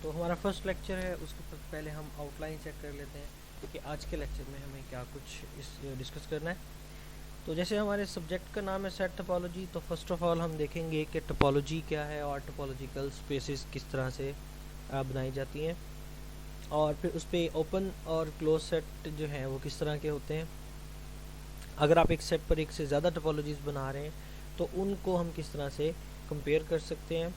तो हमारा first lecture है, उसके पहले हम आउटलाइन चेक कर लेते हैं कि आज के लेक्चर में हमें क्या कुछ इस डिस्कस करना है। तो जैसे हमारे सब्जेक्ट का नाम है सेट टोपोलॉजी, तो फर्स्ट ऑफ ऑल हम देखेंगे कि टोपोलॉजी क्या है और टोपोलॉजिकल स्पेसेस किस तरह से बनाई जाती हैं, और फिर उस पर ओपन और क्लोज सेट जो हैं वो किस तरह के होते हैं। अगर आप एक सेट पर एक से ज़्यादा टोपोलॉजीज बना रहे हैं तो उनको हम किस तरह से कंपेयर कर सकते हैं।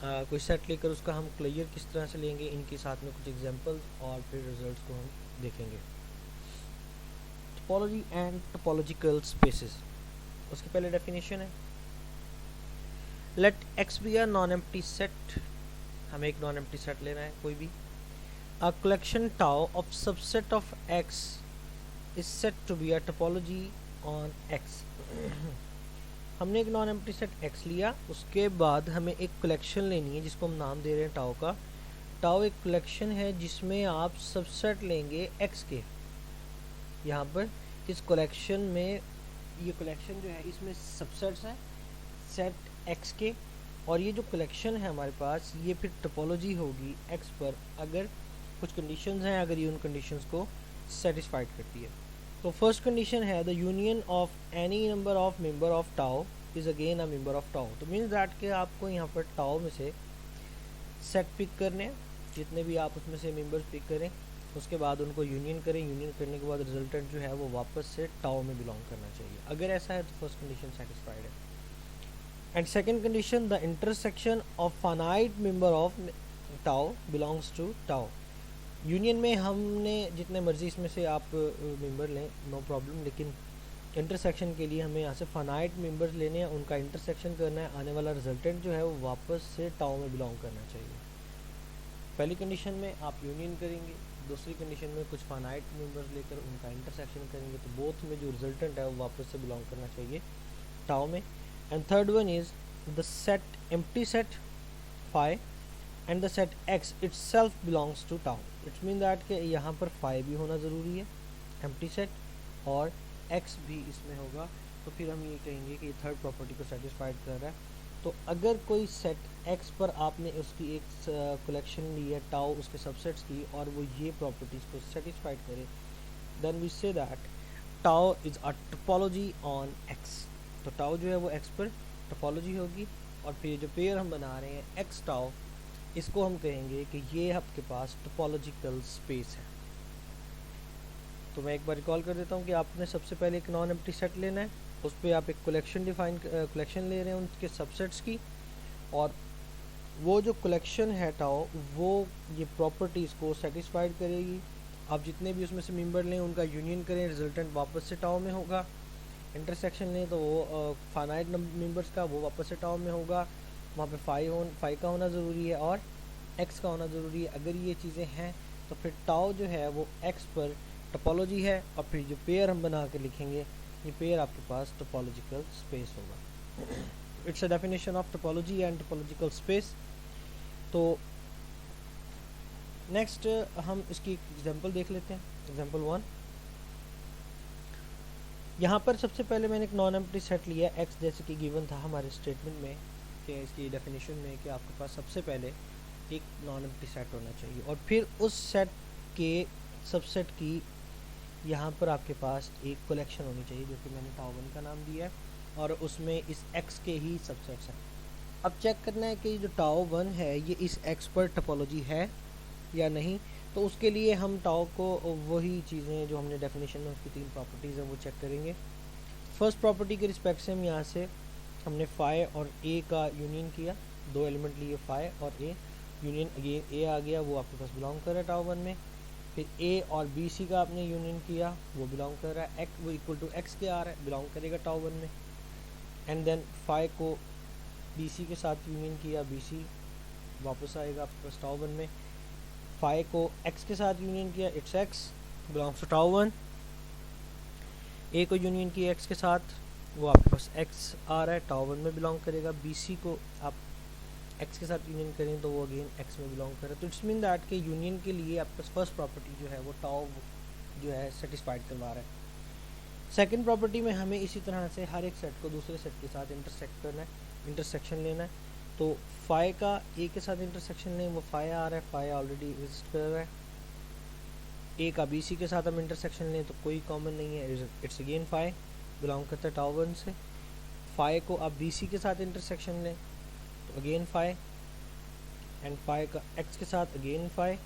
कोई सेट लेकर उसका हम क्लियर किस तरह से लेंगे, इनके साथ में कुछ एग्जांपल्स और फिर रिजल्ट्स को हम देखेंगे। टोपोलॉजी एंड टोपोलॉजिकल स्पेसेस, उसके पहले डेफिनेशन है, let X be a non empty set. हमें एक नॉन एम्प्टी सेट लेना है कोई भी। A collection tau of subset of X is set to be a topology on X. हमने एक नॉन एम्प्टी सेट x लिया, उसके बाद हमें एक कलेक्शन लेनी है जिसको हम नाम दे रहे हैं टाउ का। टाउ एक कलेक्शन है जिसमें आप सबसेट लेंगे x के। यहाँ पर इस कलेक्शन में, ये कलेक्शन जो है इसमें सबसेट्स हैं सेट x के, और ये जो कलेक्शन है हमारे पास ये फिर टोपोलॉजी होगी x पर अगर कुछ कंडीशंस हैं, अगर ये उन कंडीशंस को सेटिस्फाइड करती है। तो फर्स्ट कंडीशन है the union of any number of member of tau is again a member of tau. तो मीन्स दैट कि आपको यहाँ पर टाउ में से सेट पिक करने हैं, जितने भी आप उसमें से मेंबर्स पिक करें, उसके बाद उनको यूनियन करें। यूनियन करने के बाद रिजल्टेंट जो है वो वापस से टाउ में बिलोंग करना चाहिए। अगर ऐसा है तो फर्स्ट कंडीशन सेटिस्फाइड है। And second condition the intersection of finite member of tau belongs to tau. Union में हमने जितने मर्जी इसमें से आप मेंबर लें, नो प्रॉब्लम, लेकिन इंटरसेक्शन के लिए हमें यहाँ से फाइनाइट मेंबर्स लेने हैं, उनका इंटरसेक्शन करना है, आने वाला रिजल्टेंट जो है वो वापस से टाउ में बिलोंग करना चाहिए। पहली कंडीशन में आप यूनियन करेंगे, दूसरी कंडीशन में कुछ फाइनाइट मेंबर्स लेकर उनका इंटरसेक्शन करेंगे, तो बोथ में जो रिजल्टेंट है वो वापस से बिलोंग करना चाहिए टाउ में। And third one is the set empty set phi and the set x itself belongs to tau। It's mean that कि यहाँ पर फाई भी होना ज़रूरी है एम्प्टी सेट, और x भी इसमें होगा, तो फिर हम ये कहेंगे कि थर्ड प्रॉपर्टी को सेटिस्फाइड कर रहा है। तो अगर कोई सेट x पर आपने उसकी एक कलेक्शन ली है टाउ उसके सबसेट्स की, और वो ये प्रॉपर्टीज़ को सेटिस्फाइड करे, then we say that tau is a topology on x। तो टाउ जो है वो x पर टोपोलॉजी होगी, और फिर जो पेयर हम बना रहे हैं x टाउ, इसको हम कहेंगे कि ये आपके पास टोपोलॉजिकल स्पेस है। तो मैं एक बार रिकॉल कर देता हूँ कि आपने सबसे पहले एक नॉन एम्प्टी सेट लेना है, उस पर आप एक कलेक्शन ले रहे हैं उनके सबसेट्स की, और वो जो कलेक्शन है टाउ वो ये प्रॉपर्टीज़ को सेटिस्फाइड करेगी। आप जितने भी उसमें से मेंबर लें उनका यूनियन करें, रिजल्टेंट वापस से टाउ में होगा। इंटरसेक्शन लें तो वो फाइनाइट मेंबर्स का वो वापस से टाउ में होगा, वहाँ पे फाई का होना ज़रूरी है और एक्स का होना ज़रूरी है। अगर ये चीज़ें हैं तो फिर टाउ जो है वो एक्स पर टोपोलॉजी है, और फिर जो पेयर हम बना के लिखेंगे ये पेयर आपके पास टोपोलॉजिकल स्पेस होगा। It's a definition of topology and topological space. तो नेक्स्ट हम इसकी एग्जांपल देख लेते हैं। एग्जांपल 1, यहाँ पर सबसे पहले मैंने एक नॉन एम्प्टी सेट लिया एक्स, जैसे कि गिवन था हमारे स्टेटमेंट में कि इसकी डेफिनेशन में कि आपके पास सबसे पहले एक नॉन एम्प्टी सेट होना चाहिए, और फिर उस सेट के सबसेट की यहाँ पर आपके पास एक कलेक्शन होनी चाहिए जो कि मैंने टाउ 1 का नाम दिया है, और उसमें इस x के ही सबसेट्स हैं। अब चेक करना है कि जो टाउ 1 है ये इस x पर टोपोलॉजी है या नहीं। तो उसके लिए हम टाउ को वही चीज़ें जो हमने डेफिनेशन में उसकी 3 प्रॉपर्टीज़ हैं वो चेक करेंगे। फर्स्ट प्रॉपर्टी के रिस्पेक्ट से हम यहाँ से हमने फाई और ए का यूनियन किया, 2 एलिमेंट लिए फाई और ए, यूनियन अगेन ए आ गया, वो आपके पास बिलोंग कर रहा है टाउ 1 में। फिर ए और बी सी का आपने यूनियन किया, वो बिलोंग कर रहा है, एक्स वो इक्वल टू एक्स के आ रहा है, बिलोंग करेगा टाउ 1 में। एंड देन फाई को बी सी के साथ यूनियन किया, बी सी वापस आएगा आपके पास टाउ 1 में। फाई को एक्स के साथ यूनियन किया, it's X, belongs to tau 1। A को यूनियन किया एक्स के साथ, वो आपके पास एक्स आ रहा है, टाउ 1 में बिलोंग करेगा। बी सी को आप एक्स के साथ यूनियन करें तो वो अगेन एक्स में बिलोंग करे। तो इट्स मीन दैट के यूनियन के लिए आपके पास फर्स्ट प्रॉपर्टी जो है वो टाउ जो है सेटिस्फाइड करवा रहा है। सेकंड प्रॉपर्टी में हमें इसी तरह से हर एक सेट को दूसरे सेट के साथ इंटरसेक्ट करना है, इंटरसेक्शन लेना है। तो फाई का ए के साथ इंटरसेक्शन लें, वो फाई आ रहा है, फाई ऑलरेडी एग्जिस्ट कर रहा है। ए का बी सी के साथ हम इंटरसेक्शन लें तो कोई कॉमन नहीं है, इट्स अगेन फाई, बिलोंग करता है टाउ 1 से। फाई को आप बी सी के साथ इंटरसेक्शन लें तो अगेन फाई, एंड फाई का एक्स के साथ अगेन फाई।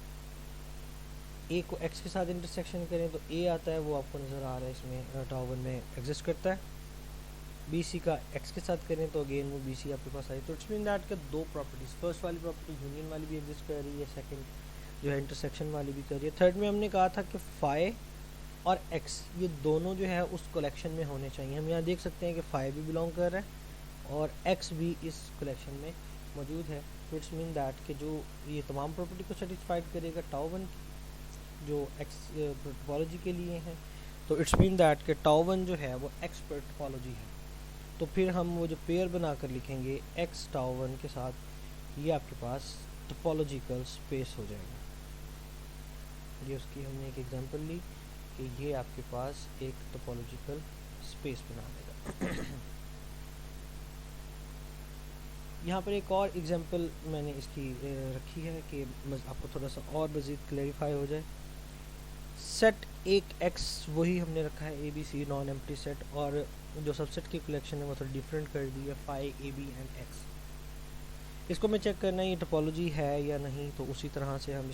ए को एक्स के साथ इंटरसेक्शन करें तो ए आता है, वो आपको नज़र आ रहा है इसमें टाउ 1 में एग्जिस्ट करता है। बी सी का एक्स के साथ करें तो अगेन वो बी सी आपके पास आई। तो इट्स मीन दैट के दो प्रॉपर्टीज़, फर्स्ट वाली प्रॉपर्टी यूनियन वाली भी एग्जिस्ट कर रही है, सेकंड जो है इंटरसेक्शन वाली भी कर रही है। थर्ड में हमने कहा था कि फाई और एक्स ये दोनों जो है उस कलेक्शन में होने चाहिए। हम यहाँ देख सकते हैं कि फाई भी बिलोंग कर रहा है और एक्स भी इस कलेक्शन में मौजूद है। तो इट्स मीन दैट कि जो ये तमाम प्रॉपर्टी को सेटिस्फाइड करेगा टाउ 1 जो एक्स टोपोलॉजी के लिए हैं, तो इट्स मीन दैट कि टाउ 1 जो है वो एक्स पर टोपोलॉजी है। तो फिर हम वो जो पेयर बनाकर लिखेंगे एक्स टाउ 1 के साथ, ये आपके पास टोपोलॉजिकल स्पेस हो जाएगा। ये उसकी हमने एक एग्जांपल ली कि ये आपके पास एक टोपोलॉजिकल स्पेस बना देगा। यहाँ पर एक और एग्जांपल मैंने इसकी रखी है कि आपको थोड़ा सा और मज़ीद क्लैरिफाई हो जाए। सेट एक एक्स वही हमने रखा है, A B C non empty set, और जो सबसेट की कलेक्शन है वो थोड़ा डिफरेंट कर दी है, phi A B and X. इसको मैं चेक करना है ये टोपोलॉजी है या नहीं, तो उसी तरह से हम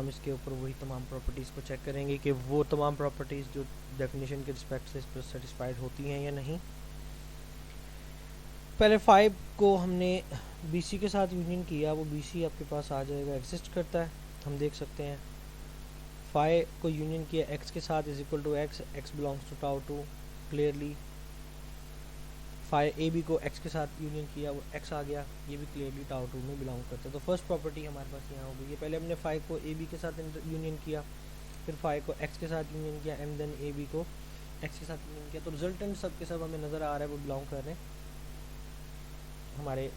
इसके ऊपर वही तमाम प्रॉपर्टीज़ को चेक करेंगे कि वो तमाम प्रॉपर्टीज़ जो डेफिनेशन के रिस्पेक्ट से इस पर सेटिस्फाइड होती हैं या नहीं। पहले 5 को हमने बी सी के साथ यूनियन किया, वो बी सी आपके पास आ जाएगा, एग्जिस्ट करता है, हम देख सकते हैं। 5 को यूनियन किया एक्स के साथ is equal to X, X belongs to tau 2 clearly. 5 A B को एक्स के साथ यूनियन किया, वो एक्स आ गया, ये भी क्लियरली टाउ 2 में बिलोंग करता है। तो फर्स्ट प्रॉपर्टी हमारे पास यहाँ हो गई है। पहले हमने 5 को ए बी के साथ यूनियन किया, फिर 5 को एक्स के साथ यूनियन किया, एंड देन ए बी को एक्स के साथ यूनियन किया। तो रिजल्टेंट सब के सब हमें नज़र आ रहा है वो बिलोंग कर रहे हैं हमारे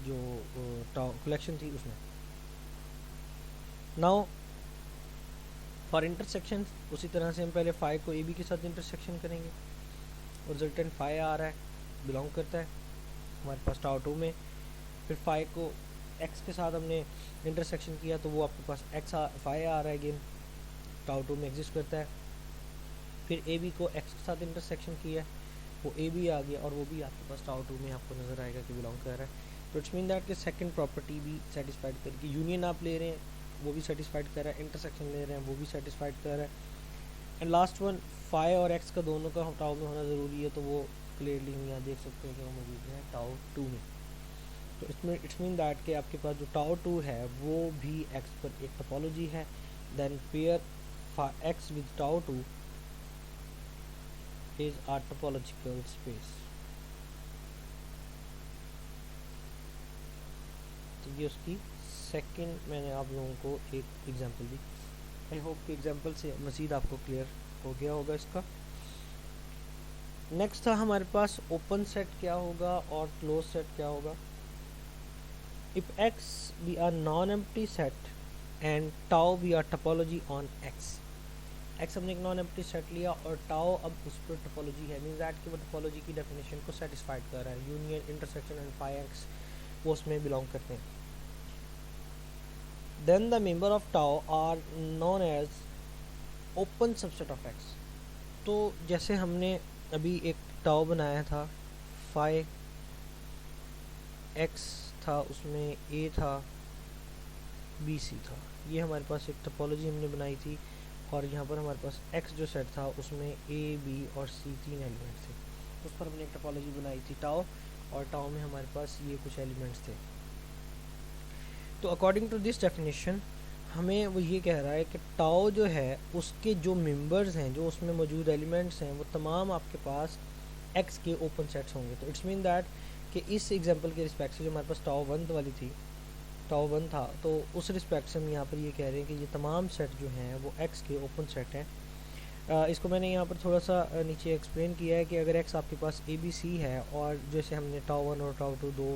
जो कलेक्शन थी उसमें। नाउ फॉर इंटरसेक्शन उसी तरह से हम पहले 5 को ए बी के साथ इंटरसेक्शन करेंगे, और रिजल्टेंट 5 आ रहा है, बिलोंग करता है हमारे पास टाउ 2 में। फिर 5 को एक्स के साथ हमने इंटरसेक्शन किया तो वो आपके पास एक्स 5 आ रहा है, अगेन टाउ 2 में एग्जिस्ट करता है। फिर ए बी को एक्स के साथ इंटरसेक्शन किया, वो ए बी आ गया, और वो भी आपके पास टाउ 2 में आपको नज़र आएगा कि बिलोंग कर रहा है। तो इट्स मीन दैट कि सेकंड प्रॉपर्टी भी सेटिस्फाइड करेगी। यूनियन आप ले रहे हैं वो भी सेटिस्फाइड कर रहा है, इंटरसेक्शन ले रहे हैं वो भी सेटिस्फाइड कर रहा है। एंड लास्ट वन 5 और एक्स का दोनों का टाउ में होना ज़रूरी है, तो वो क्लियरली हम यहाँ देख सकते हैं कि वो मौजूद है टाउ 2 में। तो इसमें इट्स मीन दैट कि आपके पास जो टाउ 2 है वो भी एक्स पर एक टोपोलॉजी है। Then pair X with tau 2 is a topological space। तो ये उसकी सेकंड मैंने आप लोगों को एक एग्जांपल दी। आई होप कि एग्जांपल से मज़ीद आपको क्लियर हो गया होगा इसका। नेक्स्ट था हमारे पास ओपन सेट क्या होगा और क्लोज सेट क्या होगा। If X be are non empty set and tau be are topology on X. X हमने एक नॉन एम्प्टी सेट लिया और टाउ अब उस पर टोपोलॉजी है, मीन्स दैट कि वो टोपोलॉजी की डेफिनेशन को सेटिस्फाइड कर रहा है। Union intersection and phi X वो उसमें बिलोंग करते हैं। Then the member of tau are known as open subset of X. तो जैसे हमने अभी एक टाउ बनाया था, फाई एक्स था, उसमें ए था, बी सी था, ये हमारे पास एक टोपोलॉजी हमने बनाई थी। और यहाँ पर हमारे पास x जो सेट था उसमें a, b और c 3 एलिमेंट्स थे, उस पर हमने एक टोपोलॉजी बनाई थी टाउ, और टाउ में हमारे पास ये कुछ एलिमेंट्स थे। तो अकॉर्डिंग टू दिस डेफिनेशन हमें वो ये कह रहा है कि टाउ जो है उसके जो मेंबर्स हैं, जो उसमें मौजूद एलिमेंट्स हैं, वो तमाम आपके पास x के ओपन सेट्स होंगे। तो इट्स मीन दैट कि इस एग्जांपल के रिस्पेक्ट से जो हमारे पास टाउ 1 वाली थी, टाउ 1 था, तो उस रिस्पेक्ट से हम यहाँ पर ये कह रहे हैं कि ये तमाम सेट जो हैं वो x के ओपन सेट हैं। इसको मैंने यहाँ पर थोड़ा सा नीचे एक्सप्लेन किया है कि अगर x आपके पास ए बी सी है, और जैसे हमने टाउ 1 और टाउ 2 दो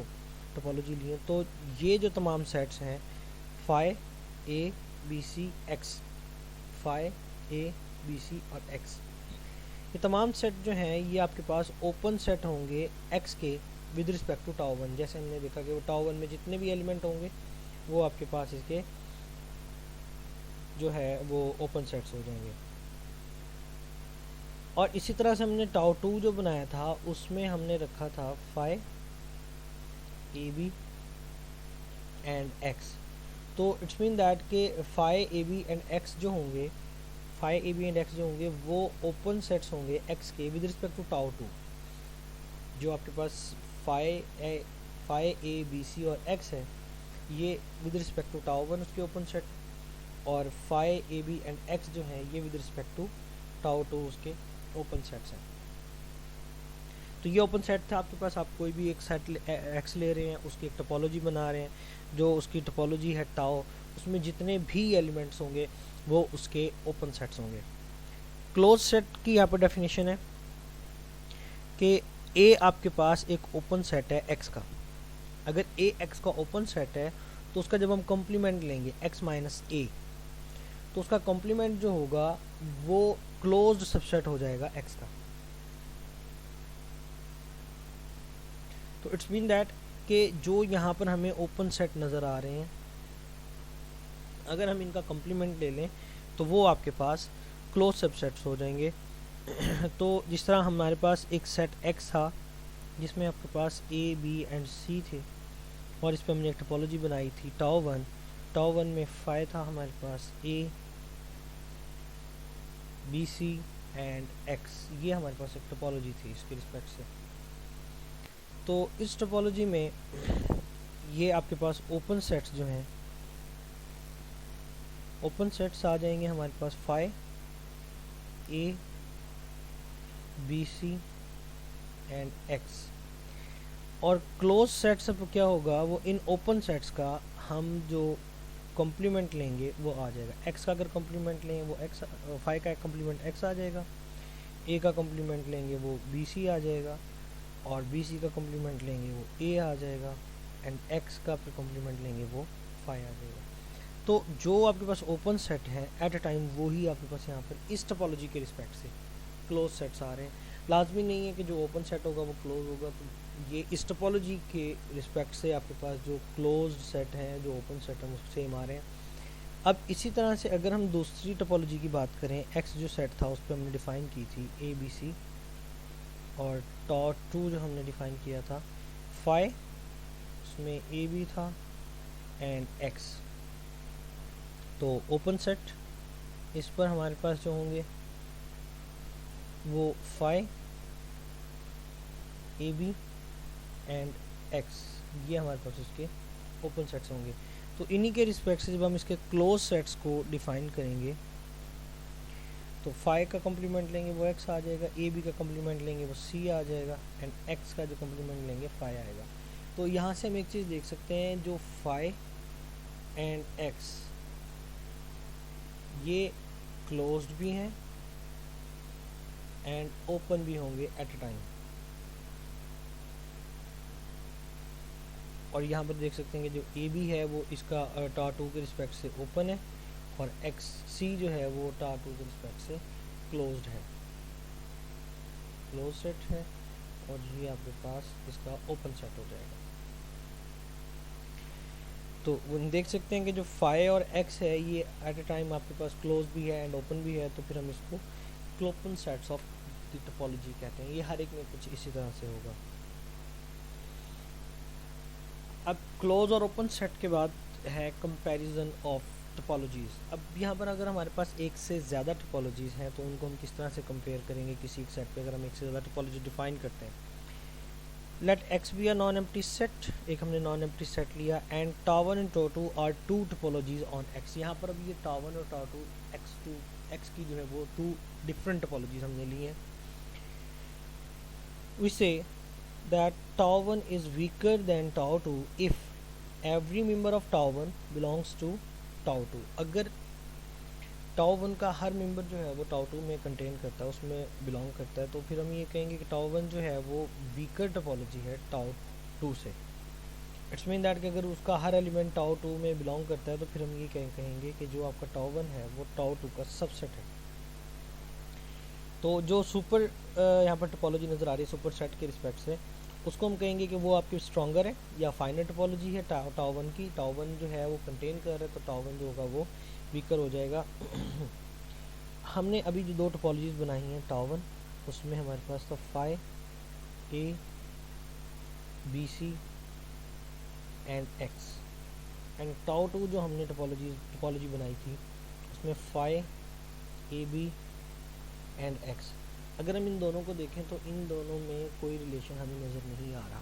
टोपोलॉजी लिए, तो ये जो तमाम सेट्स हैं phi A B C X, phi A B C और एक्स, ये तमाम सेट जो हैं ये आपके पास ओपन सेट होंगे x के with respect to tau one. जैसे हमने देखा कि वो टाउ वन में जितने भी एलिमेंट होंगे वो आपके पास इसके जो है वो ओपन सेट्स हो जाएंगे। और इसी तरह से हमने टाउ टू जो बनाया था उसमें हमने रखा था phi A B and X. तो इट्स मीन दैट के phi A B and X जो होंगे, phi A B and X जो होंगे वो ओपन सेट्स होंगे एक्स के with respect to tau two. जो आपके पास फाई ए बी सी और एक्स है ये with respect to tau one उसके ओपन सेट, और phi A B and X जो है ये with respect to tau two उसके ओपन सेट्स हैं। तो ये ओपन सेट था आपके पास। आप कोई भी एक सेट एक्स ले रहे हैं, उसकी एक टोपोलॉजी बना रहे हैं, जो उसकी टोपोलॉजी है टाउ, उसमें जितने भी एलिमेंट्स होंगे वो उसके ओपन सेट्स होंगे। क्लोज सेट की यहाँ पर डेफिनेशन है कि ए आपके पास एक ओपन सेट है एक्स का। अगर ए एक्स का ओपन सेट है तो उसका जब हम कॉम्प्लीमेंट लेंगे एक्स माइनस ए, तो उसका कॉम्प्लीमेंट जो होगा वो क्लोज्ड सबसेट हो जाएगा एक्स का। तो इट्स मीन दैट कि जो यहाँ पर हमें ओपन सेट नज़र आ रहे हैं, अगर हम इनका कॉम्प्लीमेंट ले लें तो वो आपके पास क्लोज सबसेट्स हो जाएंगे। तो जिस तरह हमारे पास एक सेट एक्स था जिसमें आपके पास ए बी एंड सी थे, और इस पर हमने एक टोपोलॉजी बनाई थी टाउ वन। टाउ वन में फाई था हमारे पास A B C and X, ये हमारे पास एक टोपोलॉजी थी इसके रिस्पेक्ट से। तो इस टोपोलॉजी में ये आपके पास ओपन सेट्स जो हैं, ओपन सेट्स आ जाएंगे हमारे पास phi A B C and X. और क्लोज सेट्स अब क्या होगा, वो इन ओपन सेट्स का हम जो कॉम्प्लीमेंट लेंगे वो आ जाएगा। एक्स का अगर कॉम्प्लीमेंट लेंगे वो एक्स, फाई का कॉम्प्लीमेंट एक्स आ जाएगा, ए का कॉम्प्लीमेंट लेंगे वो बी सी आ जाएगा, और बी सी का कॉम्प्लीमेंट लेंगे वो ए आ जाएगा, एंड एक्स का फिर कॉम्प्लीमेंट लेंगे वो फाई आ जाएगा। तो जो आपके पास ओपन सेट है एट अ टाइम वो ही आपके पास यहाँ पर इस टोपोलॉजी के रिस्पेक्ट से क्लोज सेट्स आ रहे हैं। लाजमी नहीं है कि जो ओपन सेट होगा वो क्लोज होगा, तो ये इस टोपोलॉजी के रिस्पेक्ट से आपके पास जो क्लोज सेट हैं, जो ओपन सेट हैं, वो सेम आ रहे हैं। अब इसी तरह से अगर हम दूसरी टोपोलॉजी की बात करें, एक्स जो सेट था उस पर हमने डिफ़ाइन की थी ए बी सी, और टाउ टू जो हमने डिफ़ाइन किया था फाई, उसमें ए बी था एंड एक्स। तो ओपन सेट इस पर हमारे पास जो होंगे वो phi A B and X, ये हमारे पास उसके ओपन सेट्स होंगे। तो इन्हीं के रिस्पेक्ट से जब हम इसके क्लोज सेट्स को डिफ़ाइन करेंगे तो फाई का कॉम्प्लीमेंट लेंगे वो एक्स आ जाएगा, ए बी का कॉम्प्लीमेंट लेंगे वो सी आ जाएगा, एंड एक्स का जो कॉम्प्लीमेंट लेंगे फाई आएगा। तो यहाँ से हम एक चीज़ देख सकते हैं, जो फाई एंड एक्स ये क्लोज्ड भी हैं एंड ओपन भी होंगे एट अ टाइम। और यहाँ पर देख सकते हैं कि जो ए बी है वो इसका टाउ टू के रिस्पेक्ट से ओपन है, और एक्स सी जो है वो टाउ टू के रिस्पेक्ट से क्लोज्ड है, क्लोज सेट है, और ये आपके पास इसका ओपन सेट हो जाएगा। तो हम देख सकते हैं कि जो फाई और एक्स है ये एट अ टाइम आपके पास क्लोज भी है एंड ओपन भी है, तो फिर हम इसको क्लोपन सेट्स ऑफ द टोपोलॉजी कहते हैं। ये हर एक में कुछ इसी तरह से होगा। अब क्लोज और ओपन सेट के बाद है कंपैरिजन ऑफ टोपोलॉजीज़। अब यहाँ पर अगर हमारे पास एक से ज़्यादा टोपोलॉजीज़ हैं तो उनको हम किस तरह से कंपेयर करेंगे किसी एक सेट पे, अगर हम एक से ज़्यादा टोपोलॉजी डिफाइन करते हैं। Let X be a non empty set, एक हमने नॉन एम्प्टी सेट लिया, and tau one and tau two are two topologies on X. यहाँ पर अब ये टाउ वन और टाउ टू एक्स की जो है वो टू डिफरेंट टोपोलॉजीज हमने ली हैं। वी से that tau 1 is weaker than tau 2 if every member of tau 1 belongs to tau 2। अगर tau 1 का हर मेंबर जो है वो tau 2 में कंटेन करता है, उसमें बिलोंग करता है, तो फिर हम ये कहेंगे कि tau 1 जो है वो वीकर टोपोलॉजी है tau 2 से। इट्स मीन दैट कि अगर उसका हर एलिमेंट tau 2 में बिलोंग करता है तो फिर हम ये कहेंगे कि जो आपका tau 1 है वो tau 2 का सबसेट है। तो जो सुपर यहाँ पर टोपोलॉजी नज़र आ रही है सुपर सेट के रिस्पेक्ट से, उसको हम कहेंगे कि वो आपकी स्ट्रॉन्गर है या फाइनर टोपोलॉजी है टाउ वन की। टाउ वन जो है वो कंटेन कर रहा है, तो टाउ वन जो होगा वो वीकर हो जाएगा। हमने अभी जो 2 टोपोलॉजीज़ बनाई हैं टाउ वन, उसमें हमारे पास था phi A B C and X, and tau two जो हमने टोपोलॉजी बनाई थी उसमें phi A B and X. अगर हम इन दोनों को देखें तो इन दोनों में कोई रिलेशन हमें नज़र नहीं आ रहा।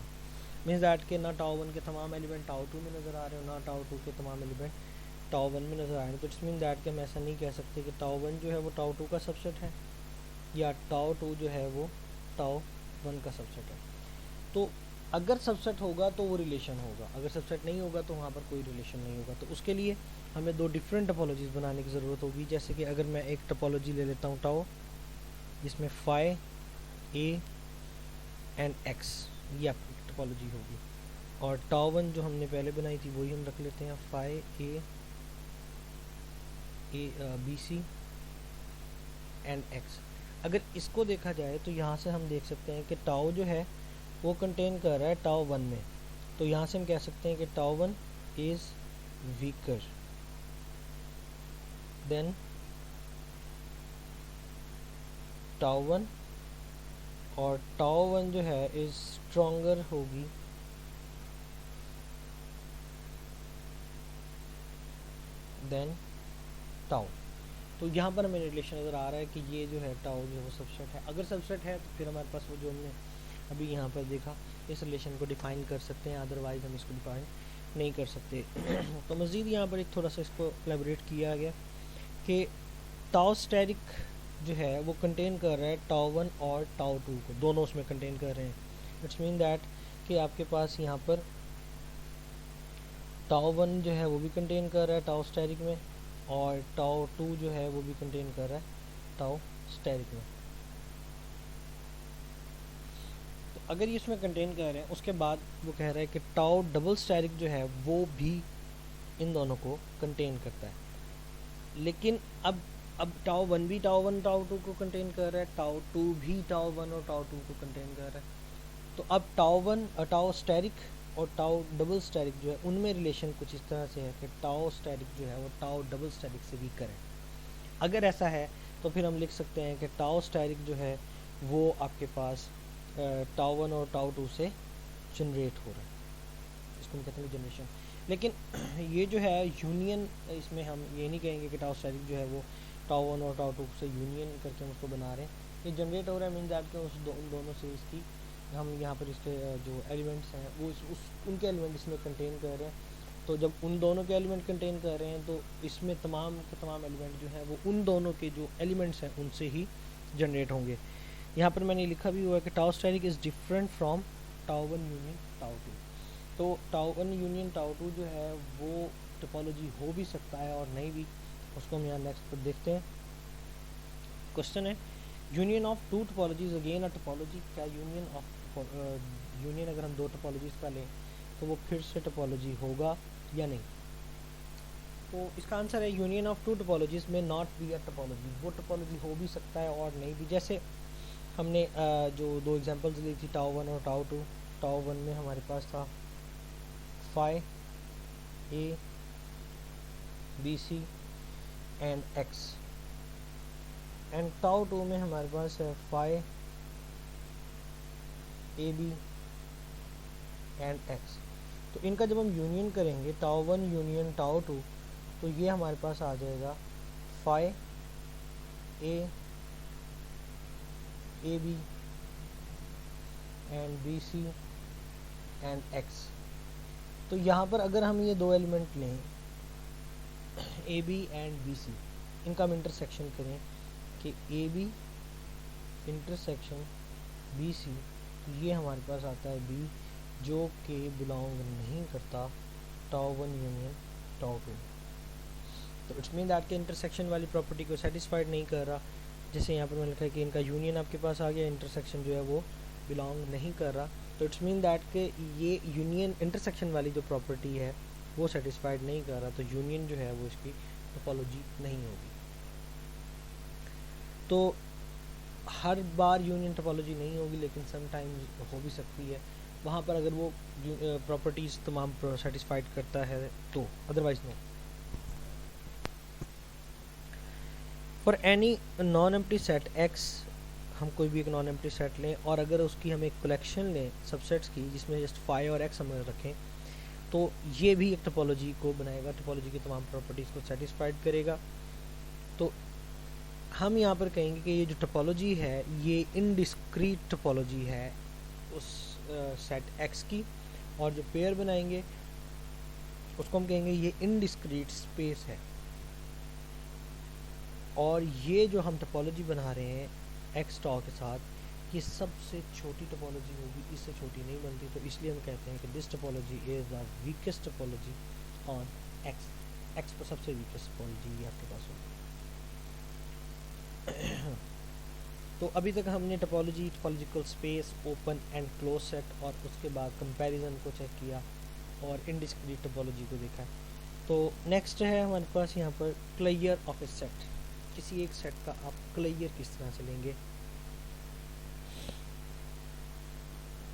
मीन्स दैट के ना टाउ वन के तमाम एलिमेंट टाउ टू में नज़र आ रहे हो, ना टाउ टू के तमाम एलिमेंट टाउ वन में नज़र आ रहे हैं। तो इट्स मीन दैट के हम ऐसा नहीं कह सकते कि टाउ वन जो है वो टाउ टू का सबसेट है या टाउ टू जो है वो टाउ वन का सबसेट है। तो अगर सबसेट होगा तो वो रिलेशन होगा, अगर सबसेट नहीं होगा तो वहाँ पर कोई रिलेशन नहीं होगा। तो उसके लिए हमें 2 डिफरेंट टोपोलॉजीज़ बनाने की ज़रूरत होगी। जैसे कि अगर मैं एक टोपोलॉजी ले लेता हूँ टाउ, जिसमें फाई ए एंड एक्स ये आपकी टोपोलॉजी होगी, और टाउ वन जो हमने पहले बनाई थी वही हम रख लेते हैं phi A B C and X. अगर इसको देखा जाए तो यहाँ से हम देख सकते हैं कि टाउ जो है वो कंटेन कर रहा है टाउ वन में, तो यहाँ से हम कह सकते हैं कि tau one is weaker then tau one, और टाउ वन जो है इज़ स्ट्रॉन्गर होगी देन टाउ। तो यहाँ पर हमें रिलेशन नज़र आ रहा है कि ये जो है टाउ जो है वो सबसेट है। अगर सबसेट है तो फिर हमारे पास वो जो हमने अभी यहाँ पर देखा इस रिलेशन को डिफ़ाइन कर सकते हैं, अदरवाइज़ हम इसको डिफ़ाइन नहीं कर सकते। तो मज़ीद यहाँ पर एक थोड़ा सा इसको एलेबोरेट किया गया कि टाउ स्टेरिक जो है वो कंटेन कर रहा है टाउ वन और टाउ टू को, दोनों उसमें कंटेन कर रहे हैं। इट्स मीन दैट कि आपके पास यहाँ पर टाउ वन जो है वो भी कंटेन कर रहा है टाउ स्टेरिक में, और टाउ टू जो है वो भी कंटेन कर रहा है टाउ स्टेरिक में। तो अगर ये इसमें कंटेन कर रहे हैं, उसके बाद वो कह रहा है कि टाउ डबल स्टेरिक जो है वो भी इन दोनों को कंटेन करता है। लेकिन अब टाउ वन भी टाउ वन टाउ टू को कंटेन कर रहा है, टाउ टू भी टाउ वन और टाउ टू को कंटेन कर रहा है। तो अब टाउ स्टेरिक और टाउ डबल स्टेरिक जो है उनमें रिलेशन कुछ इस तरह से है कि टाउ स्टेरिक जो है वो टाउ डबल स्टेरिक से वीकर है। अगर ऐसा है तो फिर हम लिख सकते हैं कि टाउ स्टेरिक जो है वो आपके पास टाउ वन और टाउ टू से जनरेट हो रहा है, इसको हम कहते हैं जनरेशन। लेकिन ये जो है यूनियन, इसमें हम ये नहीं कहेंगे कि टाउ स्टेरिक जो है वो टाउ वन और टाउ टू से यूनियन करके हम उसको बना रहे हैं। ये जनरेट हो रहा है मीन दैट के उन दोनों से इसकी हम यहाँ पर इसके जो एलिमेंट्स हैं वो उनके एलिमेंट इसमें कंटेन कर रहे हैं। तो जब उन दोनों के एलिमेंट कंटेन कर रहे हैं तो इसमें तमाम के तमाम एलिमेंट जो हैं वो उन दोनों के जो एलिमेंट्स हैं उनसे ही जनरेट होंगे। यहाँ पर मैंने लिखा भी हुआ है कि tau asterisk is different from tau one union tau two. तो tau one union tau two जो है वो टोपोलॉजी हो भी सकता है और नहीं भी, उसको हम यहाँ नेक्स्ट पर देखते हैं। क्वेश्चन है union of 2 topologies again a topology. क्या यूनियन अगर हम 2 टोपोलॉजीज़ का लें तो वो फिर से टोपोलॉजी होगा या नहीं? तो इसका आंसर है यूनियन ऑफ 2 टोपोलॉजीज़ में नॉट बी अ टोपोलॉजी। वो टोपोलॉजी हो भी सकता है और नहीं भी। जैसे हमने जो 2 एग्जांपल्स ली थी टाउ वन और टाउ टू। टाउ वन में हमारे पास था phi A B C and X, and tau two में हमारे पास है phi A B and X. तो इनका जब हम यूनियन करेंगे tau one union tau two, तो ये हमारे पास आ जाएगा phi A B and B C and X. तो यहाँ पर अगर हम ये 2 एलिमेंट लें A B and B C, इनका हम इंटरसेक्शन करें कि A B intersection B C, तो ये हमारे पास आता है बी जो कि बिलोंग नहीं करता tau one union tau two. तो इट्स मीन दैट के इंटरसेक्शन वाली प्रॉपर्टी को सेटिस्फाइड नहीं कर रहा। जैसे यहाँ पर मैंने लिखा है कि इनका यूनियन आपके पास आ गया, इंटरसेक्शन जो है वो बिलोंग नहीं कर रहा। तो इट्स मीन दैट के ये यूनियन इंटरसेक्शन वाली जो प्रॉपर्टी है वो सेटिस्फाइड नहीं कर रहा, तो यूनियन जो है वो इसकी टोपोलॉजी नहीं होगी। तो हर बार यूनियन टोपोलॉजी नहीं होगी, लेकिन समटाइम्स हो भी सकती है। वहाँ पर अगर वो प्रॉपर्टीज़ तमाम सेटिस्फाइड करता है तो, otherwise no. For any non empty set X, हम कोई भी एक नॉन एम्प्टी सेट लें और अगर उसकी हम एक कलेक्शन लें सबसेट्स की जिसमें जस्ट फाई और एक्स हम रखें, तो ये भी एक टोपोलॉजी को बनाएगा, टोपोलॉजी की तमाम प्रॉपर्टीज़ को सेटिस्फाइड करेगा। तो हम यहाँ पर कहेंगे कि ये जो टोपोलॉजी है ये इनडिस्क्रीट टोपोलॉजी है उस सेट एक्स की, और जो पेयर बनाएंगे उसको हम कहेंगे ये इनडिस्क्रीट स्पेस है। और ये जो हम टोपोलॉजी बना रहे हैं एक्स टॉ के साथ, ये सबसे छोटी टोपोलॉजी होगी, इससे छोटी नहीं बनती। तो इसलिए हम कहते हैं कि this topology is the weakest topology on X, x पर सबसे वीकेस्ट टोपोलॉजी ये आपके पास होगी। तो अभी तक हमने topology, topological space, open and close set और उसके बाद कंपैरिजन को चेक किया और इनडिस्क्रीट टोपोलॉजी को देखा है। तो नेक्स्ट है हमारे पास यहाँ पर क्लियर ऑफ ए सेट। किसी एक सेट का आप क्लियर किस तरह से लेंगे।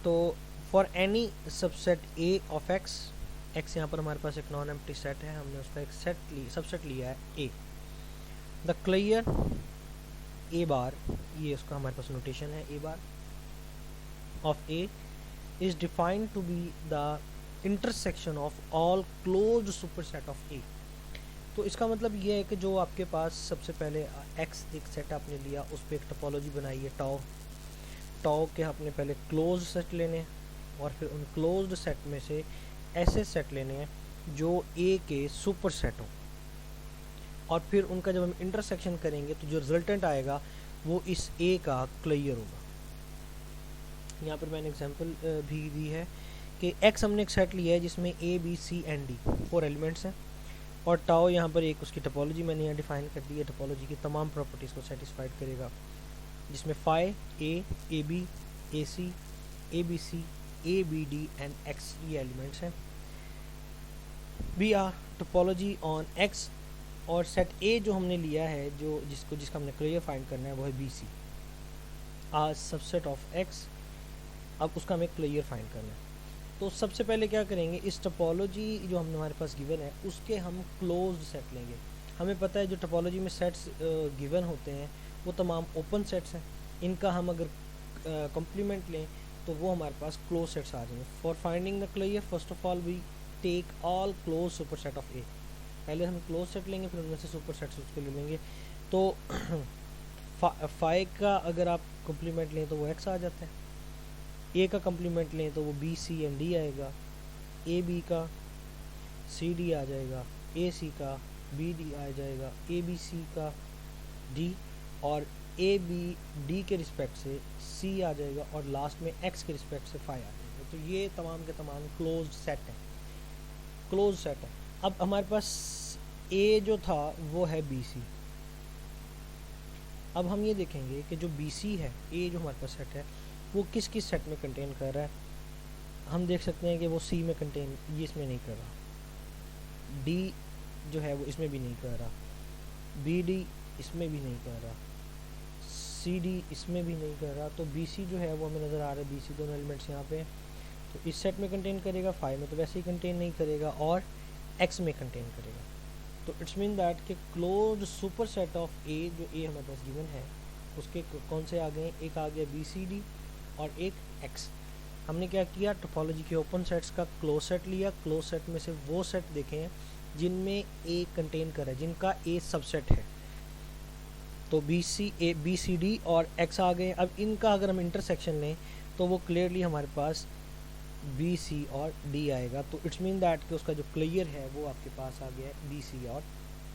तो for any subset A of x, x यहाँ पर हमारे पास एक नॉन एम्प्टी सेट है, हमने उसका एक सबसेट लिया है ए। द क्लियर ए बार, ये उसका हमारे पास नोटेशन है, A bar of A is defined to be the intersection of all closed superset of A. तो इसका मतलब ये है कि जो आपके पास सबसे पहले एक्स एक सेट आपने लिया, उस पर एक टोपोलॉजी बनाई है टॉ के आपने पहले क्लोज सेट लेने हैं और फिर उन क्लोज्ड सेट में से ऐसे सेट लेने हैं जो ए के सुपर सेट हो, और फिर उनका जब हम इंटरसेक्शन करेंगे तो जो रिजल्टेंट आएगा वो इस ए का क्लियर होगा। यहाँ पर मैंने एग्जांपल भी दी है कि एक्स हमने एक सेट लिया है जिसमें A B C and D 4 elements हैं, और टाओ यहाँ पर एक उसकी टोपोलॉजी मैंने यहाँ डिफाइन कर दी है, टोपोलॉजी की तमाम प्रॉपर्टीज़ को सेटिस्फाइड करेगा, जिसमें phi A B A C A B C A B D and X ये एलिमेंट्स हैं। Be are topology on X, और सेट ए जो हमने लिया है, जो जिसका हमने क्लियर फाइंड करना है वो है बी सी आज सबसेट ऑफ एक्स। अब उसका हमें क्लियर फाइंड करना है। तो सबसे पहले क्या करेंगे, इस टोपोलॉजी जो हम हमारे पास गिवन है उसके हम क्लोज्ड सेट लेंगे। हमें पता है जो टोपोलॉजी में सेट्स गिवन होते हैं वो तमाम ओपन सेट्स हैं, इनका हम अगर कॉम्प्लीमेंट लें तो वो हमारे पास क्लोज सेट्स आ जाएंगे। For finding the clear first of all we take all close superset of A. पहले हम क्लोज सेट लेंगे, फिर उनमें से सुपर सेट्स उसके ले लेंगे। तो फाइव का अगर आप कॉम्प्लीमेंट लें तो वो एक्स आ जाता है, ए का कम्प्लीमेंट लें तो वो बी सी एंड डी आएगा, ए बी का सी डी आ जाएगा, ए सी का बी डी आ जाएगा, ए बी सी का डी, और ए बी डी के रिस्पेक्ट से सी आ जाएगा, और लास्ट में एक्स के रिस्पेक्ट से फाई आ जाएगा। तो ये तमाम के तमाम क्लोज सेट है, क्लोज सेट है। अब हमारे पास ए जो था वो है बी सी। अब हम ये देखेंगे कि जो बी सी है, ए जो हमारे पास सेट है वो किस किस सेट में कंटेन कर रहा है। हम देख सकते हैं कि वो सी में कंटेन, ये इसमें नहीं कर रहा, डी जो है वो इसमें भी नहीं कर रहा, बी डी इसमें भी नहीं कर रहा, सी डी इसमें भी नहीं कर रहा। तो बी सी जो है वो हमें नज़र आ रहा है, बी सी दोनों एलिमेंट्स यहाँ पे, तो इस सेट में कंटेन करेगा, फाइव में तो वैसे ही कंटेन नहीं करेगा, और एक्स में कंटेन करेगा। तो इट्स मीन दैट कि क्लोज्ड सुपर सेट ऑफ ए, जो ए हमारे पास गिवन है, उसके कौन से आ गए, एक आ गया बी सी डी और एक एक्स। हमने क्या किया, टोपोलॉजी के ओपन सेट्स का क्लोज सेट लिया, क्लोज सेट में से वो सेट देखे हैं जिनमें ए कंटेन कर है, जिनका ए सबसेट है। तो बी सी डी और एक्स आ गए। अब इनका अगर हम इंटरसेक्शन लें तो वो क्लियरली हमारे पास बी सी और डी आएगा। तो इट्स मीन दैट कि उसका जो क्लियर है वो आपके पास आ गया है बी सी और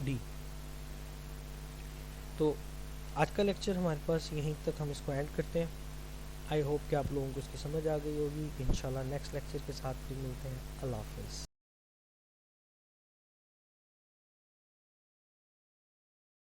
डी। तो आज का लेक्चर हमारे पास यहीं तक हम इसको एंड करते हैं। आई होप कि आप लोगों को इसकी समझ आ गई होगी। इंशाल्लाह नेक्स्ट लेक्चर के साथ फिर मिलते हैं। अल्लाह हाफ़िज़।